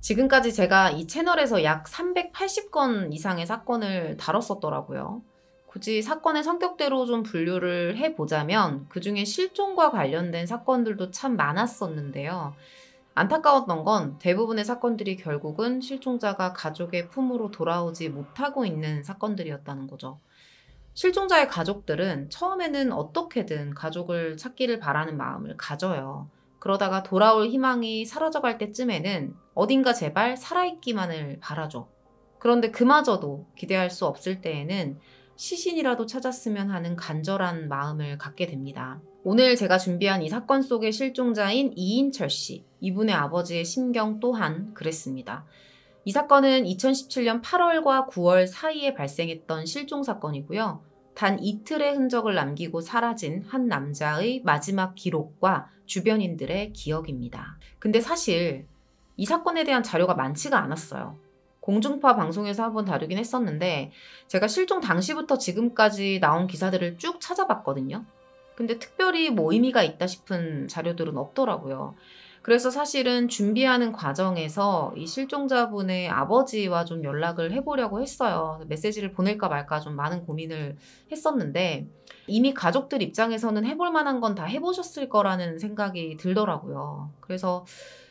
지금까지 제가 이 채널에서 약 380건 이상의 사건을 다뤘었더라고요. 굳이 사건의 성격대로 좀 분류를 해보자면 그중에 실종과 관련된 사건들도 참 많았었는데요. 안타까웠던 건 대부분의 사건들이 결국은 실종자가 가족의 품으로 돌아오지 못하고 있는 사건들이었다는 거죠. 실종자의 가족들은 처음에는 어떻게든 가족을 찾기를 바라는 마음을 가져요. 그러다가 돌아올 희망이 사라져갈 때쯤에는 어딘가 제발 살아있기만을 바라죠. 그런데 그마저도 기대할 수 없을 때에는 시신이라도 찾았으면 하는 간절한 마음을 갖게 됩니다. 오늘 제가 준비한 이 사건 속의 실종자인 이인철 씨, 이분의 아버지의 심경 또한 그랬습니다. 이 사건은 2017년 8월과 9월 사이에 발생했던 실종 사건이고요. 단 이틀의 흔적을 남기고 사라진 한 남자의 마지막 기록과 주변인들의 기억입니다. 근데 사실 이 사건에 대한 자료가 많지가 않았어요. 공중파 방송에서 한번 다루긴 했었는데 제가 실종 당시부터 지금까지 나온 기사들을 쭉 찾아봤거든요. 근데 특별히 뭐 의미가 있다 싶은 자료들은 없더라고요. 그래서 사실은 준비하는 과정에서 이 실종자분의 아버지와 좀 연락을 해보려고 했어요. 메시지를 보낼까 말까 좀 많은 고민을 했었는데 이미 가족들 입장에서는 해볼 만한 건 다 해보셨을 거라는 생각이 들더라고요. 그래서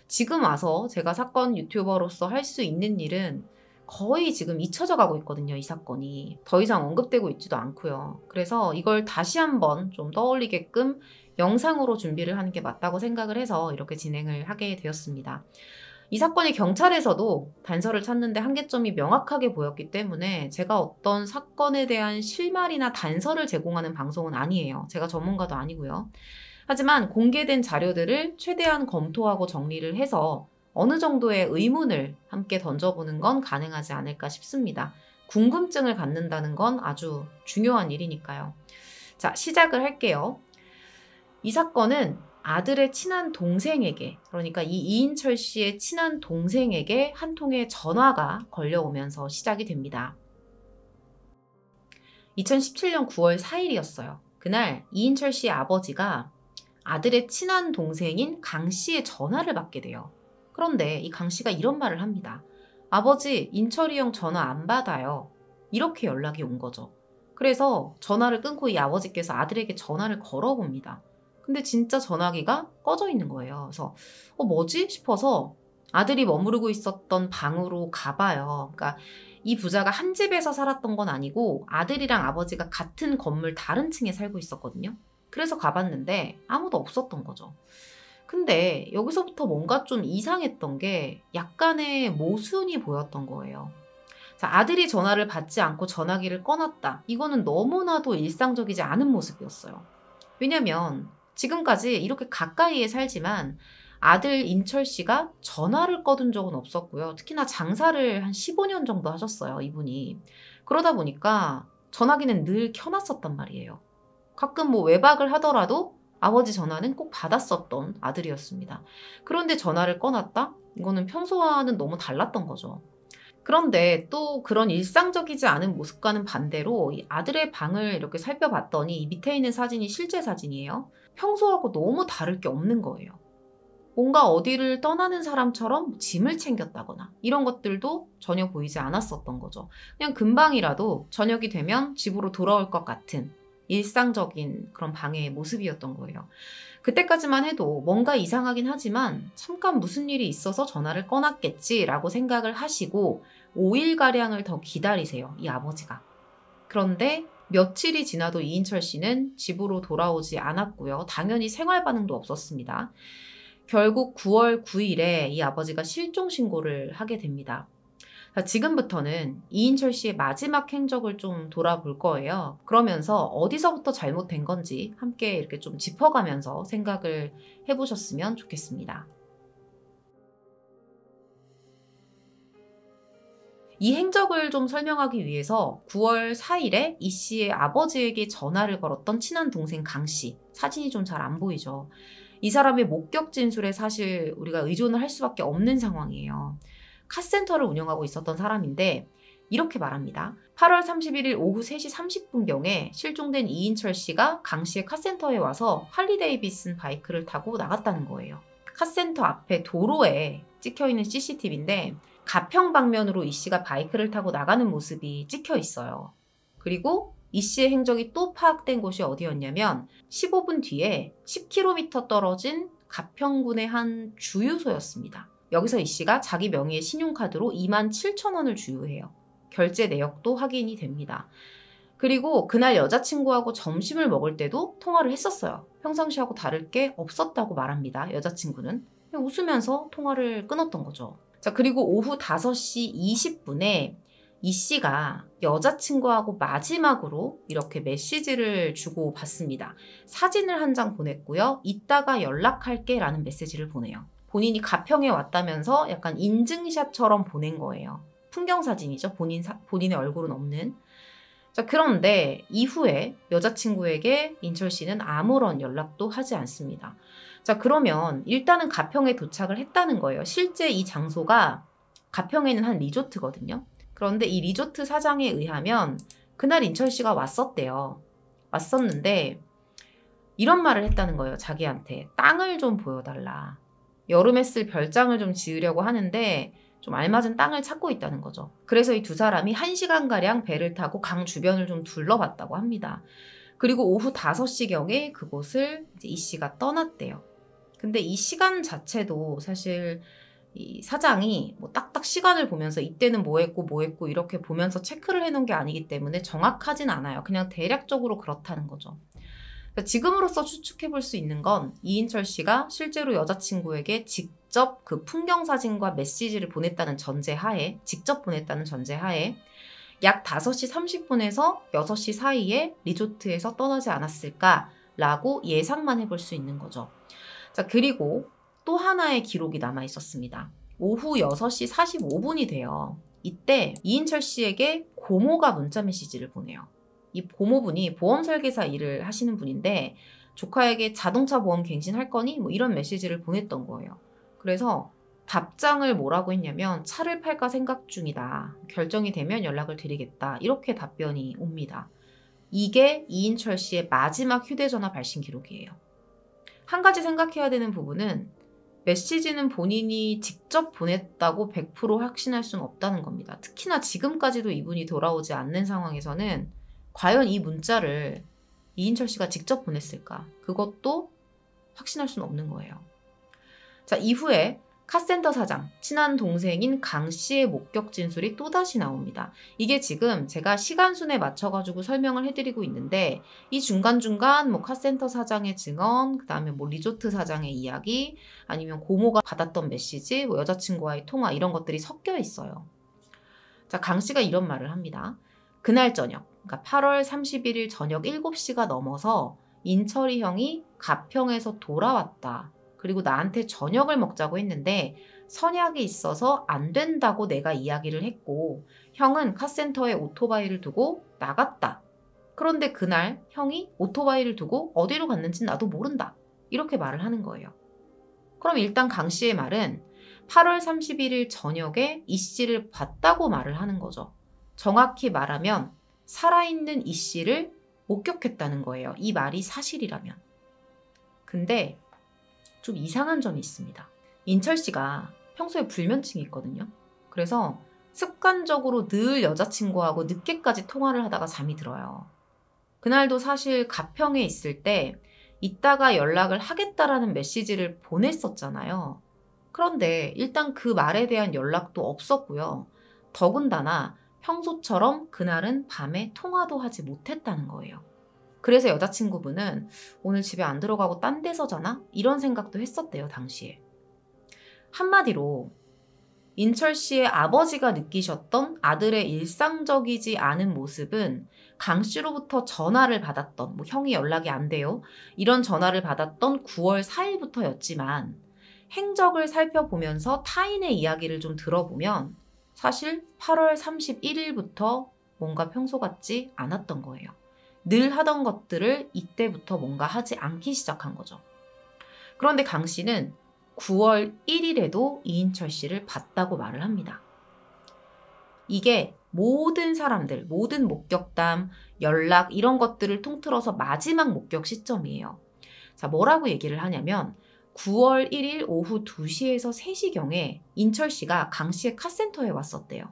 지금 와서 제가 사건 유튜버로서 할 수 있는 일은 거의 지금 잊혀져 가고 있거든요, 이 사건이. 더 이상 언급되고 있지도 않고요. 그래서 이걸 다시 한번 좀 떠올리게끔 영상으로 준비를 하는 게 맞다고 생각을 해서 이렇게 진행을 하게 되었습니다. 이 사건이 경찰에서도 단서를 찾는데 한계점이 명확하게 보였기 때문에 제가 어떤 사건에 대한 실마리나 단서를 제공하는 방송은 아니에요. 제가 전문가도 아니고요. 하지만 공개된 자료들을 최대한 검토하고 정리를 해서 어느 정도의 의문을 함께 던져보는 건 가능하지 않을까 싶습니다. 궁금증을 갖는다는 건 아주 중요한 일이니까요. 자, 시작을 할게요. 이 사건은 아들의 친한 동생에게, 그러니까 이 이인철 씨의 친한 동생에게 한 통의 전화가 걸려오면서 시작이 됩니다. 2017년 9월 4일이었어요. 그날 이인철 씨의 아버지가 아들의 친한 동생인 강 씨의 전화를 받게 돼요. 그런데 이 강 씨가 이런 말을 합니다. 아버지, 인철이 형 전화 안 받아요. 이렇게 연락이 온 거죠. 그래서 전화를 끊고 이 아버지께서 아들에게 전화를 걸어봅니다. 근데 진짜 전화기가 꺼져 있는 거예요. 그래서 뭐지 싶어서 아들이 머무르고 있었던 방으로 가봐요. 그러니까 이 부자가 한 집에서 살았던 건 아니고 아들이랑 아버지가 같은 건물 다른 층에 살고 있었거든요. 그래서 가봤는데 아무도 없었던 거죠. 근데 여기서부터 뭔가 좀 이상했던 게 약간의 모순이 보였던 거예요. 자, 아들이 전화를 받지 않고 전화기를 꺼놨다. 이거는 너무나도 일상적이지 않은 모습이었어요. 왜냐면 지금까지 이렇게 가까이에 살지만 아들 인철 씨가 전화를 꺼둔 적은 없었고요. 특히나 장사를 한 15년 정도 하셨어요, 이분이. 그러다 보니까 전화기는 늘 켜놨었단 말이에요. 가끔 뭐 외박을 하더라도 아버지 전화는 꼭 받았었던 아들이었습니다. 그런데 전화를 꺼놨다? 이거는 평소와는 너무 달랐던 거죠. 그런데 또 그런 일상적이지 않은 모습과는 반대로 이 아들의 방을 이렇게 살펴봤더니 이 밑에 있는 사진이 실제 사진이에요. 평소하고 너무 다를 게 없는 거예요. 뭔가 어디를 떠나는 사람처럼 짐을 챙겼다거나 이런 것들도 전혀 보이지 않았었던 거죠. 그냥 금방이라도 저녁이 되면 집으로 돌아올 것 같은 일상적인 그런 방의 모습이었던 거예요. 그때까지만 해도 뭔가 이상하긴 하지만 잠깐 무슨 일이 있어서 전화를 꺼놨겠지라고 생각을 하시고 5일가량을 더 기다리세요, 이 아버지가. 그런데 며칠이 지나도 이인철 씨는 집으로 돌아오지 않았고요. 당연히 생활 반응도 없었습니다. 결국 9월 9일에 이 아버지가 실종 신고를 하게 됩니다. 자, 지금부터는 이인철 씨의 마지막 행적을 좀 돌아볼 거예요. 그러면서 어디서부터 잘못된 건지 함께 이렇게 좀 짚어가면서 생각을 해보셨으면 좋겠습니다. 이 행적을 좀 설명하기 위해서 9월 4일에 이 씨의 아버지에게 전화를 걸었던 친한 동생 강 씨. 사진이 좀 잘 안 보이죠. 이 사람의 목격 진술에 사실 우리가 의존을 할 수밖에 없는 상황이에요. 카센터를 운영하고 있었던 사람인데 이렇게 말합니다. 8월 31일 오후 3시 30분경에 실종된 이인철 씨가 강 씨의 카센터에 와서 할리 데이비슨 바이크를 타고 나갔다는 거예요. 카센터 앞에 도로에 찍혀있는 CCTV인데 가평 방면으로 이 씨가 바이크를 타고 나가는 모습이 찍혀 있어요. 그리고 이 씨의 행적이 또 파악된 곳이 어디였냐면 15분 뒤에 10km 떨어진 가평군의 한 주유소였습니다. 여기서 이 씨가 자기 명의의 신용카드로 27,000원을 주유해요. 결제 내역도 확인이 됩니다. 그리고 그날 여자친구하고 점심을 먹을 때도 통화를 했었어요. 평상시하고 다를 게 없었다고 말합니다. 여자친구는. 그냥 웃으면서 통화를 끊었던 거죠. 자, 그리고 오후 5시 20분에 이 씨가 여자친구하고 마지막으로 이렇게 메시지를 주고 받습니다. 사진을 한 장 보냈고요. 이따가 연락할게 라는 메시지를 보내요. 본인이 가평에 왔다면서 약간 인증샷처럼 보낸 거예요. 풍경사진이죠. 본인의 얼굴은 없는. 자, 그런데 이후에 여자친구에게 인철 씨는 아무런 연락도 하지 않습니다. 자, 그러면 일단은 가평에 도착을 했다는 거예요. 실제 이 장소가 가평에 있는 한 리조트거든요. 그런데 이 리조트 사장에 의하면 그날 인철 씨가 왔었대요. 왔었는데 이런 말을 했다는 거예요. 자기한테. 땅을 좀 보여달라. 여름에 쓸 별장을 좀 지으려고 하는데 좀 알맞은 땅을 찾고 있다는 거죠. 그래서 이 두 사람이 1시간가량 배를 타고 강 주변을 좀 둘러봤다고 합니다. 그리고 오후 5시경에 그곳을 이제 이 씨가 떠났대요. 근데 이 시간 자체도 사실 이 사장이 뭐 딱딱 시간을 보면서 이때는 뭐 했고 이렇게 보면서 체크를 해놓은 게 아니기 때문에 정확하진 않아요. 그냥 대략적으로 그렇다는 거죠. 지금으로서 추측해볼 수 있는 건 이인철 씨가 실제로 여자친구에게 직접 그 풍경사진과 메시지를 보냈다는 전제하에, 직접 보냈다는 전제하에 약 5시 30분에서 6시 사이에 리조트에서 떠나지 않았을까라고 예상만 해볼 수 있는 거죠. 자, 그리고 또 하나의 기록이 남아 있었습니다. 오후 6시 45분이 돼요. 이때 이인철 씨에게 고모가 문자 메시지를 보내요. 이 고모분이 보험 설계사 일을 하시는 분인데 조카에게 자동차 보험 갱신할 거니? 뭐 이런 메시지를 보냈던 거예요. 그래서 답장을 뭐라고 했냐면 차를 팔까 생각 중이다. 결정이 되면 연락을 드리겠다. 이렇게 답변이 옵니다. 이게 이인철 씨의 마지막 휴대전화 발신 기록이에요. 한 가지 생각해야 되는 부분은 메시지는 본인이 직접 보냈다고 100% 확신할 수는 없다는 겁니다. 특히나 지금까지도 이분이 돌아오지 않는 상황에서는 과연 이 문자를 이인철 씨가 직접 보냈을까? 그것도 확신할 수는 없는 거예요. 자, 이후에 카센터 사장, 친한 동생인 강 씨의 목격 진술이 또다시 나옵니다. 이게 지금 제가 시간순에 맞춰가지고 설명을 해드리고 있는데 이 중간중간 뭐 카센터 사장의 증언, 그 다음에 뭐 리조트 사장의 이야기, 아니면 고모가 받았던 메시지, 뭐 여자친구와의 통화 이런 것들이 섞여 있어요. 자, 강 씨가 이런 말을 합니다. 그날 저녁, 그러니까 8월 31일 저녁 7시가 넘어서 인철이 형이 가평에서 돌아왔다. 그리고 나한테 저녁을 먹자고 했는데 선약이 있어서 안 된다고 내가 이야기를 했고 형은 카센터에 오토바이를 두고 나갔다. 그런데 그날 형이 오토바이를 두고 어디로 갔는지 나도 모른다. 이렇게 말을 하는 거예요. 그럼 일단 강 씨의 말은 8월 31일 저녁에 이 씨를 봤다고 말을 하는 거죠. 정확히 말하면 살아있는 이 씨를 목격했다는 거예요. 이 말이 사실이라면. 근데 좀 이상한 점이 있습니다. 인철 씨가 평소에 불면증이 있거든요. 그래서 습관적으로 늘 여자친구하고 늦게까지 통화를 하다가 잠이 들어요. 그날도 사실 가평에 있을 때 이따가 연락을 하겠다라는 메시지를 보냈었잖아요. 그런데 일단 그 말에 대한 연락도 없었고요. 더군다나 평소처럼 그날은 밤에 통화도 하지 못했다는 거예요. 그래서 여자친구분은 오늘 집에 안 들어가고 딴 데서 자나? 이런 생각도 했었대요, 당시에. 한마디로 인철 씨의 아버지가 느끼셨던 아들의 일상적이지 않은 모습은 강 씨로부터 전화를 받았던, 뭐 형이 연락이 안 돼요. 이런 전화를 받았던 9월 4일부터였지만 행적을 살펴보면서 타인의 이야기를 좀 들어보면 사실 8월 31일부터 뭔가 평소 같지 않았던 거예요. 늘 하던 것들을 이때부터 뭔가 하지 않기 시작한 거죠. 그런데 강 씨는 9월 1일에도 이인철 씨를 봤다고 말을 합니다. 이게 모든 사람들, 모든 목격담, 연락 이런 것들을 통틀어서 마지막 목격 시점이에요. 자, 뭐라고 얘기를 하냐면 9월 1일 오후 2시에서 3시경에 인철씨가 강씨의 카센터에 왔었대요.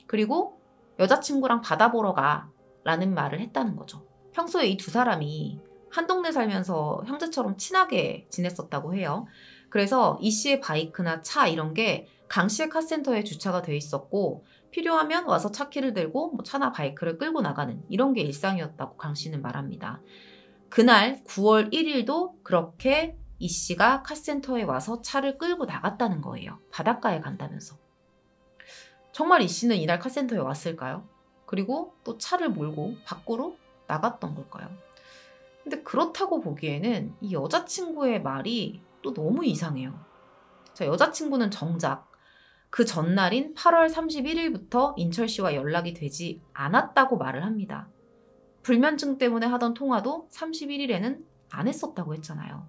그리고 여자친구랑 바다 보러 가 라는 말을 했다는 거죠. 평소에 이 두 사람이 한 동네 살면서 형제처럼 친하게 지냈었다고 해요. 그래서 이 씨의 바이크나 차 이런 게 강 씨의 카센터에 주차가 돼 있었고 필요하면 와서 차키를 들고 뭐 차나 바이크를 끌고 나가는 이런 게 일상이었다고 강 씨는 말합니다. 그날 9월 1일도 그렇게 이 씨가 카센터에 와서 차를 끌고 나갔다는 거예요. 바닷가에 간다면서. 정말 이 씨는 이날 카센터에 왔을까요? 그리고 또 차를 몰고 밖으로 나갔던 걸까요? 근데 그렇다고 보기에는 이 여자친구의 말이 또 너무 이상해요. 자, 여자친구는 정작 그 전날인 8월 31일부터 인철 씨와 연락이 되지 않았다고 말을 합니다. 불면증 때문에 하던 통화도 31일에는 안 했었다고 했잖아요.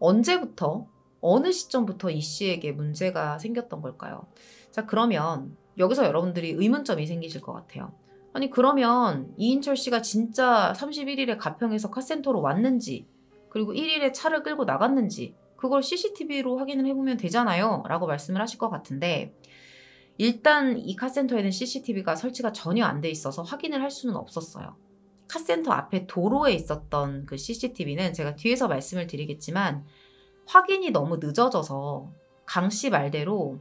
언제부터, 어느 시점부터 이 씨에게 문제가 생겼던 걸까요? 자, 그러면 여기서 여러분들이 의문점이 생기실 것 같아요. 아니, 그러면 이인철 씨가 진짜 31일에 가평에서 카센터로 왔는지, 그리고 1일에 차를 끌고 나갔는지, 그걸 CCTV로 확인을 해보면 되잖아요 라고 말씀을 하실 것 같은데, 일단 이 카센터에는 CCTV가 설치가 전혀 안 돼 있어서 확인을 할 수는 없었어요. 카센터 앞에 도로에 있었던 그 CCTV는 제가 뒤에서 말씀을 드리겠지만 확인이 너무 늦어져서 강 씨 말대로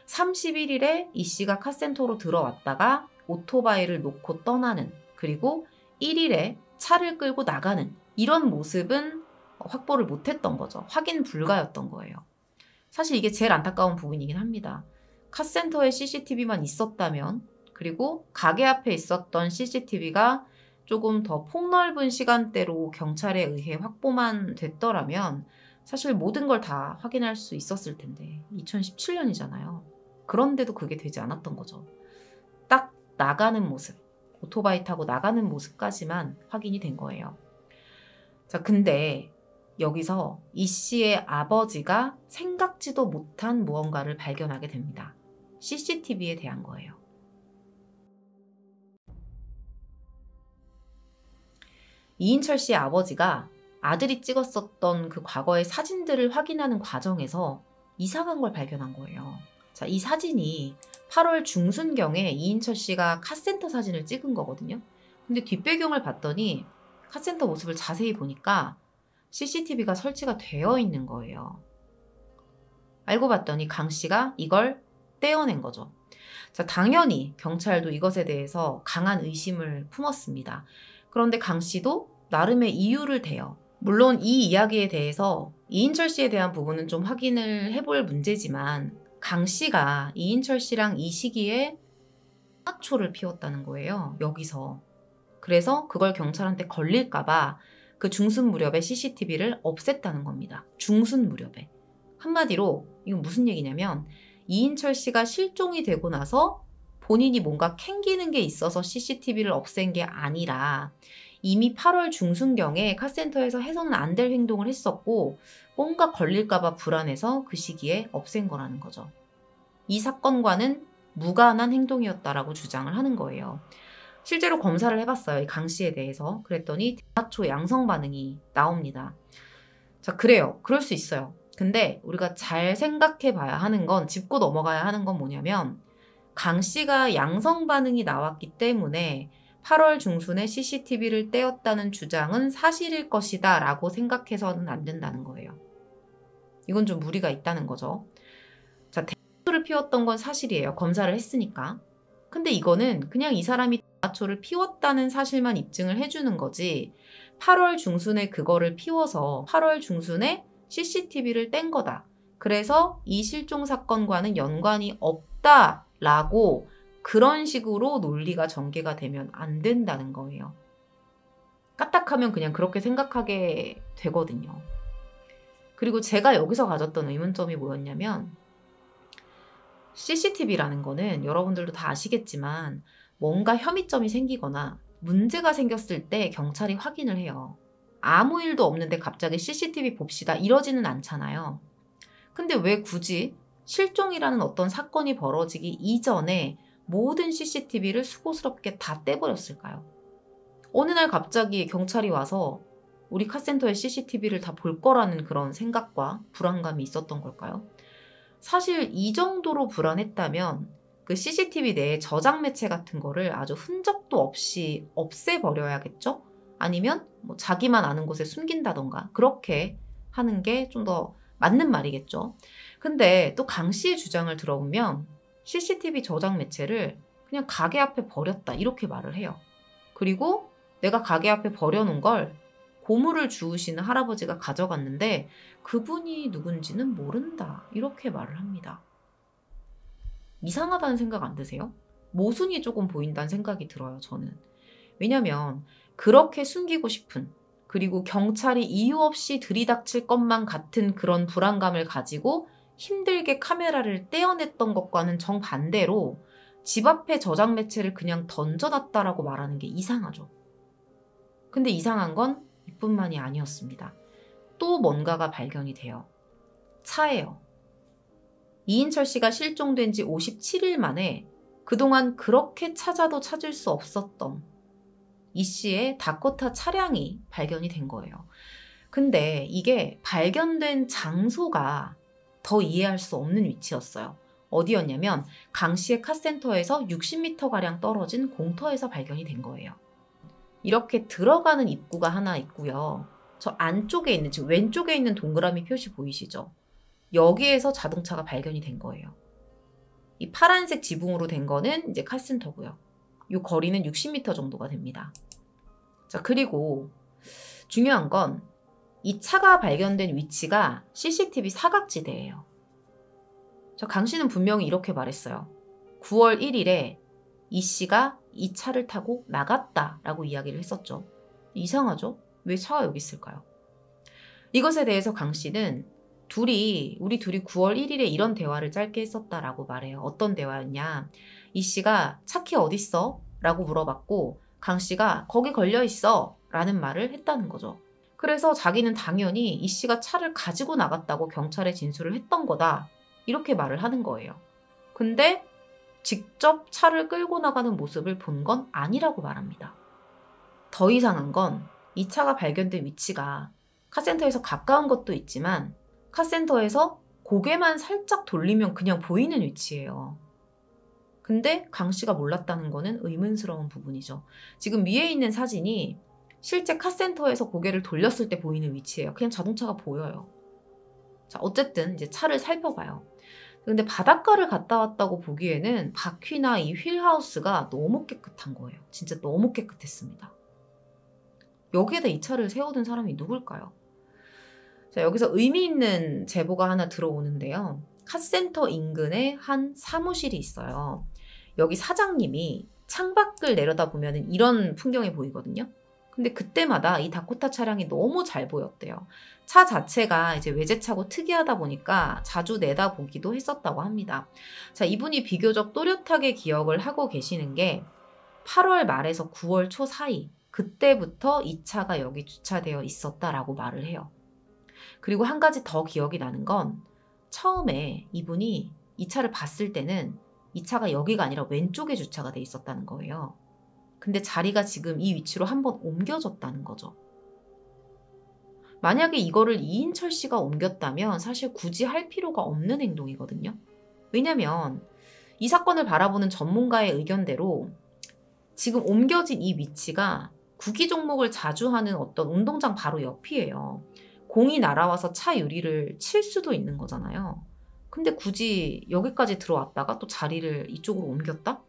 31일에 이 씨가 카센터로 들어왔다가 오토바이를 놓고 떠나는, 그리고 1일에 차를 끌고 나가는 이런 모습은 확보를 못했던 거죠. 확인 불가였던 거예요. 사실 이게 제일 안타까운 부분이긴 합니다. 카센터에 CCTV만 있었다면, 그리고 가게 앞에 있었던 CCTV가 조금 더 폭넓은 시간대로 경찰에 의해 확보만 됐더라면 사실 모든 걸 다 확인할 수 있었을 텐데 2017년이잖아요. 그런데도 그게 되지 않았던 거죠. 딱 나가는 모습, 오토바이 타고 나가는 모습까지만 확인이 된 거예요. 자, 근데 여기서 이 씨의 아버지가 생각지도 못한 무언가를 발견하게 됩니다. CCTV에 대한 거예요. 이인철 씨의 아버지가 아들이 찍었었던 그 과거의 사진들을 확인하는 과정에서 이상한 걸 발견한 거예요. 자, 이 사진이 8월 중순경에 이인철 씨가 카센터 사진을 찍은 거거든요. 근데 뒷배경을 봤더니 카센터 모습을 자세히 보니까 CCTV가 설치가 되어 있는 거예요. 알고 봤더니 강 씨가 이걸 떼어낸 거죠. 자, 당연히 경찰도 이것에 대해서 강한 의심을 품었습니다. 그런데 강 씨도 나름의 이유를 대요. 물론 이 이야기에 대해서 이인철 씨에 대한 부분은 좀 확인을 해볼 문제지만 강 씨가 이인철 씨랑 이 시기에 사초를 피웠다는 거예요. 여기서. 그래서 그걸 경찰한테 걸릴까봐 그 중순 무렵에 CCTV를 없앴다는 겁니다. 중순 무렵에. 한마디로 이건 무슨 얘기냐면 이인철 씨가 실종이 되고 나서 본인이 뭔가 캥기는 게 있어서 CCTV를 없앤 게 아니라 이미 8월 중순경에 카센터에서 해서는 안 될 행동을 했었고 뭔가 걸릴까봐 불안해서 그 시기에 없앤 거라는 거죠. 이 사건과는 무관한 행동이었다라고 주장을 하는 거예요. 실제로 검사를 해봤어요. 이 강 씨에 대해서. 그랬더니 대마초 양성 반응이 나옵니다. 자, 그래요. 그럴 수 있어요. 근데 우리가 잘 생각해 봐야 하는 건, 짚고 넘어가야 하는 건 뭐냐면 강 씨가 양성 반응이 나왔기 때문에 8월 중순에 CCTV를 떼었다는 주장은 사실일 것이다 라고 생각해서는 안 된다는 거예요. 이건 좀 무리가 있다는 거죠. 자, 대마초를 피웠던 건 사실이에요. 검사를 했으니까. 근데 이거는 그냥 이 사람이 대마초를 피웠다는 사실만 입증을 해주는 거지 8월 중순에 그거를 피워서 8월 중순에 CCTV를 뗀 거다. 그래서 이 실종 사건과는 연관이 없다라고 그런 식으로 논리가 전개가 되면 안 된다는 거예요. 까딱하면 그냥 그렇게 생각하게 되거든요. 그리고 제가 여기서 가졌던 의문점이 뭐였냐면 CCTV라는 거는 여러분들도 다 아시겠지만 뭔가 혐의점이 생기거나 문제가 생겼을 때 경찰이 확인을 해요. 아무 일도 없는데 갑자기 CCTV 봅시다 이러지는 않잖아요. 근데 왜 굳이 실종이라는 어떤 사건이 벌어지기 이전에 모든 CCTV를 수고스럽게 다 떼버렸을까요? 어느 날 갑자기 경찰이 와서 우리 카센터의 CCTV를 다 볼 거라는 그런 생각과 불안감이 있었던 걸까요? 사실 이 정도로 불안했다면 그 CCTV 내에 저장 매체 같은 거를 아주 흔적도 없이 없애버려야겠죠? 아니면 뭐 자기만 아는 곳에 숨긴다던가 그렇게 하는 게 좀 더 맞는 말이겠죠. 근데 또 강 씨의 주장을 들어보면 CCTV 저장 매체를 그냥 가게 앞에 버렸다 이렇게 말을 해요. 그리고 내가 가게 앞에 버려놓은 걸 고물을 주우시는 할아버지가 가져갔는데 그분이 누군지는 모른다 이렇게 말을 합니다. 이상하다는 생각 안 드세요? 모순이 조금 보인다는 생각이 들어요, 저는. 왜냐면 그렇게 숨기고 싶은 그리고 경찰이 이유 없이 들이닥칠 것만 같은 그런 불안감을 가지고 힘들게 카메라를 떼어냈던 것과는 정반대로 집 앞에 저장 매체를 그냥 던져놨다라고 말하는 게 이상하죠. 근데 이상한 건 이뿐만이 아니었습니다. 또 뭔가가 발견이 돼요. 차예요. 이인철 씨가 실종된 지 57일 만에 그동안 그렇게 찾아도 찾을 수 없었던 이 씨의 다코타 차량이 발견이 된 거예요. 근데 이게 발견된 장소가 더 이해할 수 없는 위치였어요. 어디였냐면 강 씨의 카센터에서 60m가량 떨어진 공터에서 발견이 된 거예요. 이렇게 들어가는 입구가 하나 있고요. 저 안쪽에 있는, 지금 왼쪽에 있는 동그라미 표시 보이시죠? 여기에서 자동차가 발견이 된 거예요. 이 파란색 지붕으로 된 거는 이제 카센터고요. 이 거리는 60m 정도가 됩니다. 자, 그리고 중요한 건 이 차가 발견된 위치가 CCTV 사각지대예요. 강 씨는 분명히 이렇게 말했어요. 9월 1일에 이 씨가 이 차를 타고 나갔다라고 이야기를 했었죠. 이상하죠? 왜 차가 여기 있을까요? 이것에 대해서 강 씨는 우리 둘이 9월 1일에 이런 대화를 짧게 했었다라고 말해요. 어떤 대화였냐? 이 씨가 차 키 어딨어? 라고 물어봤고 강 씨가 거기 걸려있어 라는 말을 했다는 거죠. 그래서 자기는 당연히 이 씨가 차를 가지고 나갔다고 경찰에 진술을 했던 거다 이렇게 말을 하는 거예요. 근데 직접 차를 끌고 나가는 모습을 본 건 아니라고 말합니다. 더 이상한 건 이 차가 발견된 위치가 카센터에서 가까운 것도 있지만 카센터에서 고개만 살짝 돌리면 그냥 보이는 위치예요. 근데 강 씨가 몰랐다는 거는 의문스러운 부분이죠. 지금 위에 있는 사진이 실제 카센터에서 고개를 돌렸을 때 보이는 위치예요. 그냥 자동차가 보여요. 자, 어쨌든 이제 차를 살펴봐요. 근데 바닷가를 갔다 왔다고 보기에는 바퀴나 이 휠하우스가 너무 깨끗한 거예요. 진짜 너무 깨끗했습니다. 여기에다 이 차를 세워둔 사람이 누굴까요? 자, 여기서 의미 있는 제보가 하나 들어오는데요. 카센터 인근에 한 사무실이 있어요. 여기 사장님이 창밖을 내려다보면 이런 풍경이 보이거든요. 근데 그때마다 이 다코타 차량이 너무 잘 보였대요. 차 자체가 이제 외제차고 특이하다 보니까 자주 내다보기도 했었다고 합니다. 자, 이분이 비교적 또렷하게 기억을 하고 계시는 게 8월 말에서 9월 초 사이, 그때부터 이 차가 여기 주차되어 있었다라고 말을 해요. 그리고 한 가지 더 기억이 나는 건 처음에 이분이 이 차를 봤을 때는 이 차가 여기가 아니라 왼쪽에 주차가 돼 있었다는 거예요. 근데 자리가 지금 이 위치로 한번 옮겨졌다는 거죠. 만약에 이거를 이인철 씨가 옮겼다면 사실 굳이 할 필요가 없는 행동이거든요. 왜냐면 이 사건을 바라보는 전문가의 의견대로 지금 옮겨진 이 위치가 구기 종목을 자주 하는 어떤 운동장 바로 옆이에요. 공이 날아와서 차 유리를 칠 수도 있는 거잖아요. 근데 굳이 여기까지 들어왔다가 또 자리를 이쪽으로 옮겼다?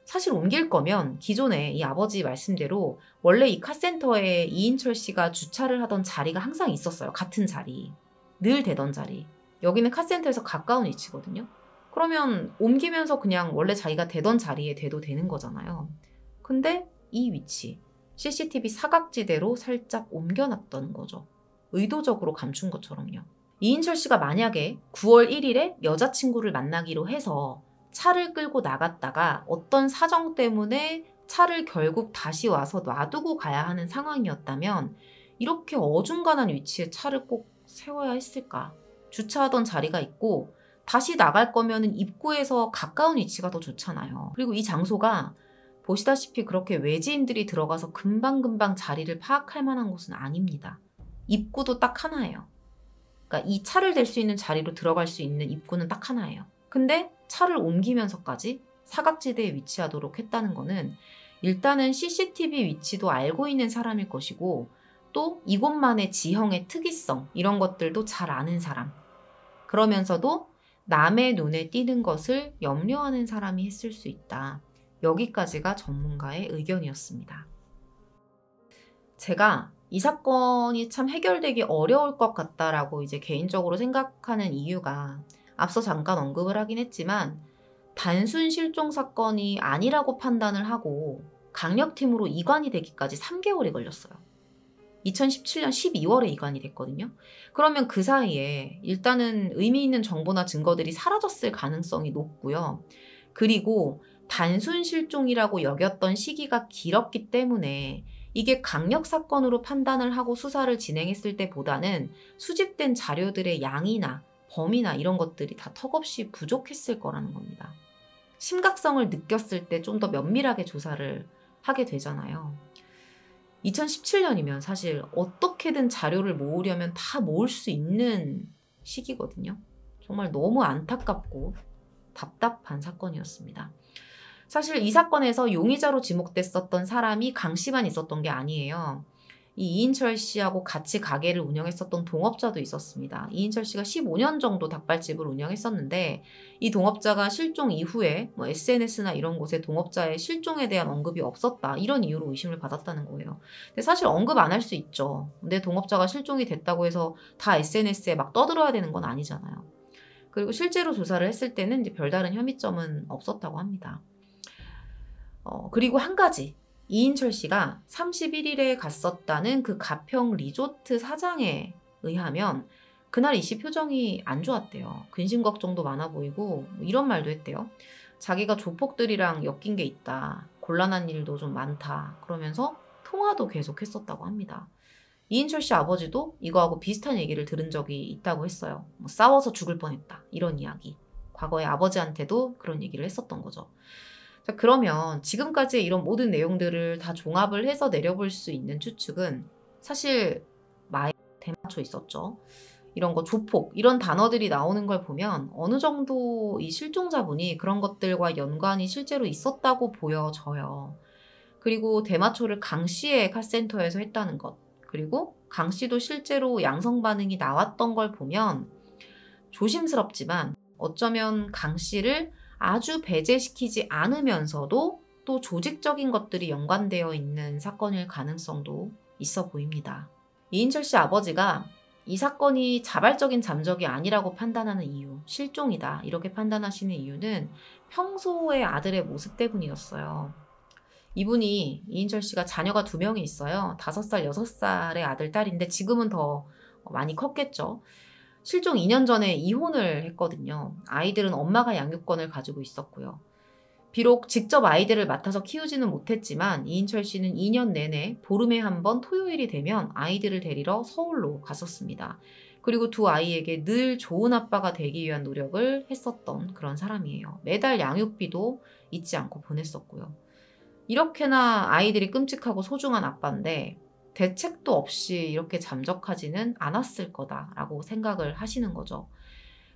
사실 옮길 거면 기존에 이 아버지 말씀대로 원래 이 카센터에 이인철 씨가 주차를 하던 자리가 항상 있었어요. 같은 자리. 늘 대던 자리. 여기는 카센터에서 가까운 위치거든요. 그러면 옮기면서 그냥 원래 자기가 대던 자리에 대도 되는 거잖아요. 근데 이 위치, CCTV 사각지대로 살짝 옮겨놨던 거죠. 의도적으로 감춘 것처럼요. 이인철 씨가 만약에 9월 1일에 여자친구를 만나기로 해서 차를 끌고 나갔다가 어떤 사정 때문에 차를 결국 다시 와서 놔두고 가야 하는 상황이었다면 이렇게 어중간한 위치에 차를 꼭 세워야 했을까? 주차하던 자리가 있고 다시 나갈 거면 입구에서 가까운 위치가 더 좋잖아요. 그리고 이 장소가 보시다시피 그렇게 외지인들이 들어가서 금방금방 자리를 파악할 만한 곳은 아닙니다. 입구도 딱 하나예요. 그러니까 이 차를 댈 수 있는 자리로 들어갈 수 있는 입구는 딱 하나예요. 근데 차를 옮기면서까지 사각지대에 위치하도록 했다는 거는 일단은 CCTV 위치도 알고 있는 사람일 것이고 또 이곳만의 지형의 특이성 이런 것들도 잘 아는 사람. 그러면서도 남의 눈에 띄는 것을 염려하는 사람이 했을 수 있다. 여기까지가 전문가의 의견이었습니다. 제가 이 사건이 참 해결되기 어려울 것 같다라고 이제 개인적으로 생각하는 이유가 앞서 잠깐 언급을 하긴 했지만 단순 실종 사건이 아니라고 판단을 하고 강력팀으로 이관이 되기까지 3개월이 걸렸어요. 2017년 12월에 이관이 됐거든요. 그러면 그 사이에 일단은 의미 있는 정보나 증거들이 사라졌을 가능성이 높고요. 그리고 단순 실종이라고 여겼던 시기가 길었기 때문에 이게 강력 사건으로 판단을 하고 수사를 진행했을 때보다는 수집된 자료들의 양이나 범위나 이런 것들이 다 턱없이 부족했을 거라는 겁니다. 심각성을 느꼈을 때 좀 더 면밀하게 조사를 하게 되잖아요. 2017년이면 사실 어떻게든 자료를 모으려면 다 모을 수 있는 시기거든요. 정말 너무 안타깝고 답답한 사건이었습니다. 사실 이 사건에서 용의자로 지목됐었던 사람이 강 씨만 있었던 게 아니에요. 이 이인철 씨하고 같이 가게를 운영했었던 동업자도 있었습니다. 이인철 씨가 15년 정도 닭발집을 운영했었는데 이 동업자가 실종 이후에 SNS나 이런 곳에 동업자의 실종에 대한 언급이 없었다. 이런 이유로 의심을 받았다는 거예요. 근데 사실 언급 안 할 수 있죠. 내 동업자가 실종이 됐다고 해서 다 SNS에 막 떠들어야 되는 건 아니잖아요. 그리고 실제로 조사를 했을 때는 이제 별다른 혐의점은 없었다고 합니다. 그리고 한 가지. 이인철 씨가 31일에 갔었다는 그 가평 리조트 사장에 의하면 그날 이 씨 표정이 안 좋았대요. 근심 걱정도 많아 보이고 이런 말도 했대요. 자기가 조폭들이랑 엮인 게 있다. 곤란한 일도 좀 많다. 그러면서 통화도 계속 했었다고 합니다. 이인철 씨 아버지도 이거하고 비슷한 얘기를 들은 적이 있다고 했어요. 싸워서 죽을 뻔했다. 이런 이야기. 과거에 아버지한테도 그런 얘기를 했었던 거죠. 자, 그러면 지금까지의 이런 모든 내용들을 다 종합을 해서 내려볼 수 있는 추측은 사실 대마초 있었죠. 이런 거 조폭 이런 단어들이 나오는 걸 보면 어느 정도 이 실종자분이 그런 것들과 연관이 실제로 있었다고 보여져요. 그리고 대마초를 강 씨의 카센터에서 했다는 것 그리고 강 씨도 실제로 양성 반응이 나왔던 걸 보면 조심스럽지만 어쩌면 강 씨를 아주 배제시키지 않으면서도 또 조직적인 것들이 연관되어 있는 사건일 가능성도 있어 보입니다. 이인철 씨 아버지가 이 사건이 자발적인 잠적이 아니라고 판단하는 이유, 실종이다 이렇게 판단하시는 이유는 평소의 아들의 모습 때문이었어요. 이분이 이인철 씨가 자녀가 2명이 있어요. 5살, 6살의 아들, 딸인데 지금은 더 많이 컸겠죠. 실종 2년 전에 이혼을 했거든요. 아이들은 엄마가 양육권을 가지고 있었고요. 비록 직접 아이들을 맡아서 키우지는 못했지만 이인철 씨는 2년 내내 보름에 한 번 토요일이 되면 아이들을 데리러 서울로 갔었습니다. 그리고 2 아이에게 늘 좋은 아빠가 되기 위한 노력을 했었던 그런 사람이에요. 매달 양육비도 잊지 않고 보냈었고요. 이렇게나 아이들이 끔찍하고 소중한 아빠인데 대책도 없이 이렇게 잠적하지는 않았을 거다라고 생각을 하시는 거죠.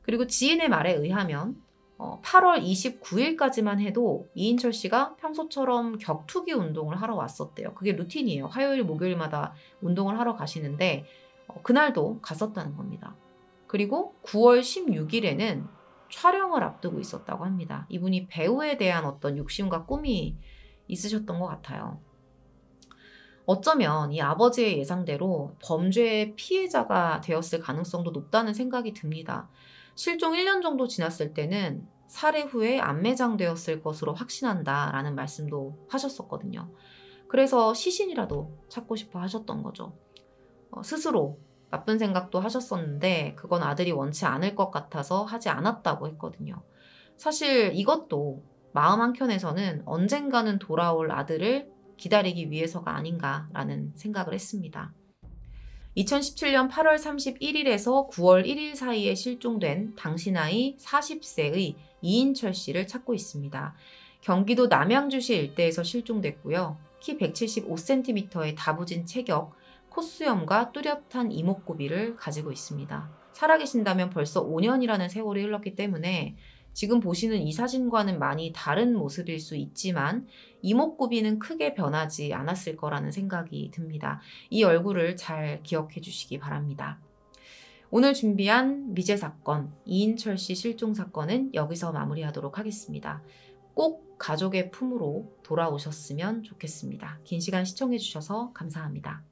그리고 지인의 말에 의하면 8월 29일까지만 해도 이인철 씨가 평소처럼 격투기 운동을 하러 왔었대요. 그게 루틴이에요. 화요일, 목요일마다 운동을 하러 가시는데 그날도 갔었다는 겁니다. 그리고 9월 16일에는 촬영을 앞두고 있었다고 합니다. 이분이 배우에 대한 어떤 욕심과 꿈이 있으셨던 것 같아요. 어쩌면 이 아버지의 예상대로 범죄의 피해자가 되었을 가능성도 높다는 생각이 듭니다. 실종 1년 정도 지났을 때는 살해 후에 안매장되었을 것으로 확신한다라는 말씀도 하셨었거든요. 그래서 시신이라도 찾고 싶어 하셨던 거죠. 스스로 나쁜 생각도 하셨었는데 그건 아들이 원치 않을 것 같아서 하지 않았다고 했거든요. 사실 이것도 마음 한켠에서는 언젠가는 돌아올 아들을 기다리기 위해서가 아닌가라는 생각을 했습니다. 2017년 8월 31일에서 9월 1일 사이에 실종된 당시 나이 40세의 이인철 씨를 찾고 있습니다. 경기도 남양주시 일대에서 실종됐고요. 키 175cm의 다부진 체격, 콧수염과 뚜렷한 이목구비를 가지고 있습니다. 살아계신다면 벌써 5년이라는 세월이 흘렀기 때문에 지금 보시는 이 사진과는 많이 다른 모습일 수 있지만 이목구비는 크게 변하지 않았을 거라는 생각이 듭니다. 이 얼굴을 잘 기억해 주시기 바랍니다. 오늘 준비한 미제 사건, 이인철 씨 실종 사건은 여기서 마무리하도록 하겠습니다. 꼭 가족의 품으로 돌아오셨으면 좋겠습니다. 긴 시간 시청해 주셔서 감사합니다.